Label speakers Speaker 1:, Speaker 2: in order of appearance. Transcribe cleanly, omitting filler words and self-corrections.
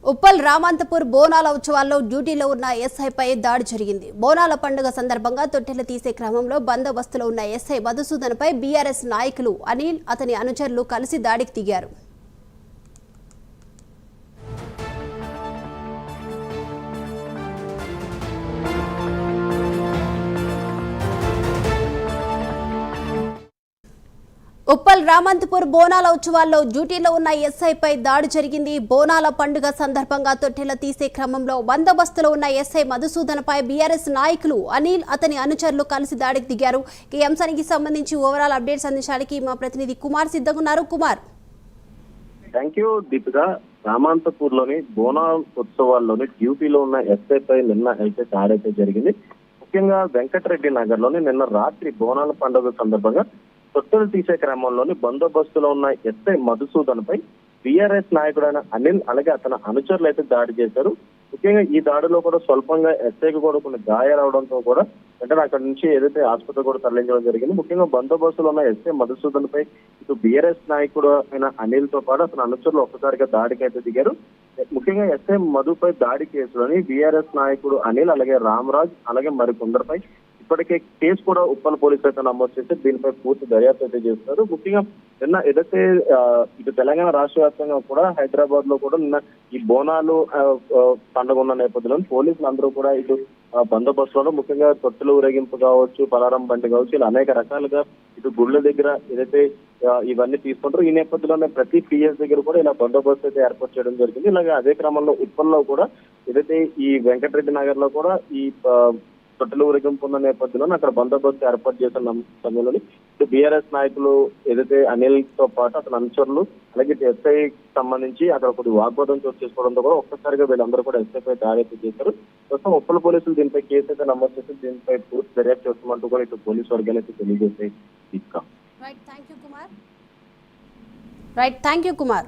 Speaker 1: ఉప్పల్ రామంతపూర్ బోనాల ఉత్సవాల్లో డ్యూటీలో ఉన్న ఎస్ఐపై దాడి జరిగింది. బోనాల పండుగ సందర్భంగా తొట్టెలు తీసే క్రమంలో బందోబస్తులో ఉన్న ఎస్ఐ మధుసూదన్పై బీఆర్ఎస్ నాయకులు అనిల్ అతని అనుచరులు కలిసి దాడికి దిగారు. ఉప్పల్ రామంతపూర్ బోనాల ఉత్సవాల్లో డ్యూటీలో ఉన్న ఎస్ఐపై దాడి జరిగింది. బోనాల పండుగ సందర్భంగా తొట్టెల తీసే క్రమంలో బందోబస్తులో ఉన్న ఎస్ఐ మధుసూదన్పై బీఆర్ఎస్ నాయకులు అనిల్ అతని అనుచరులు కలిసి దాడికి దిగారు. ఈ అంశానికి సంబంధించి ఓవరాల్ అప్డేట్స్ అందించడానికి మా ప్రతినిధి కుమార్ సిద్ధంగా ఉన్నారు. Kumar,
Speaker 2: thank you Deepika. రామంతపూర్ లోని బోనాల ఉత్సవాల్లోని డ్యూటీలో ఉన్న ఎస్ఐపై నిన్న అయితే దాడి జరిగింది. ముఖ్యంగా వెంకటరెడ్డి నగర్ లోని నిన్న రాత్రి బోనాల పండుగ సందర్భంగా తొట్టెలు తీసే క్రమంలోని బందోబస్తులో ఉన్న ఎస్ఐ మధుసూదన్ పై బీఆర్ఎస్ నాయకుడైన అనిల్ అలాగే అతని అనుచరులు అయితే దాడి చేశారు. ముఖ్యంగా ఈ దాడిలో కూడా స్వల్పంగా ఎస్ఐకి కూడా కొన్ని గాయాలవడంతో కూడా వెంటనే అక్కడి నుంచి ఏదైతే ఆసుపత్రి కూడా తరలించడం జరిగింది. ముఖ్యంగా బందోబస్తులో ఉన్న ఎస్ఐ మధుసూదన్ పై ఇటు బీఆర్ఎస్ నాయకుడు అయిన అనిల్ తో పాటు అతని అనుచరులు ఒక్కసారిగా దాడికి అయితే దిగారు. ముఖ్యంగా ఎస్ఐ మధుపై దాడి కేసులోని బీఆర్ఎస్ నాయకుడు అనిల్ అలాగే రామరాజ్ అలాగే మరికొందరిపై ఇప్పటికే కేసు కూడా ఉప్పల్ పోలీసులు అయితే నమోదు చేసి దీనిపై పూర్తి దర్యాప్తు అయితే చేస్తున్నారు. ముఖ్యంగా నిన్న ఏదైతే ఇటు తెలంగాణ రాష్ట్ర వ్యాప్తంగా కూడా హైదరాబాద్ లో కూడా నిన్న ఈ బోనాలు పండుగ ఉన్న నేపథ్యంలో పోలీసులు అందరూ కూడా ఇటు బందోబస్తులో ముఖ్యంగా తొట్టెలు ఊరేగింపు కావచ్చు, పలారం బండి కావచ్చు, ఇలా అనేక రకాలుగా ఇటు గుళ్ళ దగ్గర ఏదైతే ఇవన్నీ తీసుకుంటారు. ఈ నేపథ్యంలోనే ప్రతి పిఎస్ దగ్గర కూడా ఇలా బందోబస్తు అయితే ఏర్పాటు చేయడం జరిగింది. ఇలాగే అదే క్రమంలో ఉప్పల్లో కూడా ఏదైతే ఈ వెంకటరెడ్డి నగర్ లో కూడా ఈ తొట్టెలు ఊరేగింపు ఉన్న నేపథ్యంలో అక్కడ బందోబస్తు ఏర్పాటు చేసిన సమయంలో బీఆర్ఎస్ నాయకులు ఏదైతే అనిల్ తో పాటు అతని అనుచరులు అలాగే ఎస్ఐ సంబంధించి అక్కడ కొద్ది వాగ్వాదం చోటు చేసుకోవడంతో కూడా ఒక్కసారిగా వీళ్ళందరూ కూడా ఎస్ఐపై దాడి అయితే చేశారు. ప్రస్తుతం ఉప్పల్ పోలీసులు దీనిపై కేసు అయితే నమోదు చేసి దీనిపై పూర్తి దర్యాప్తు చేస్తామంటూ కూడా ఇటు పోలీసు వర్గాలు అయితే తెలియజేస్తాయి.
Speaker 1: Thank you Kumar.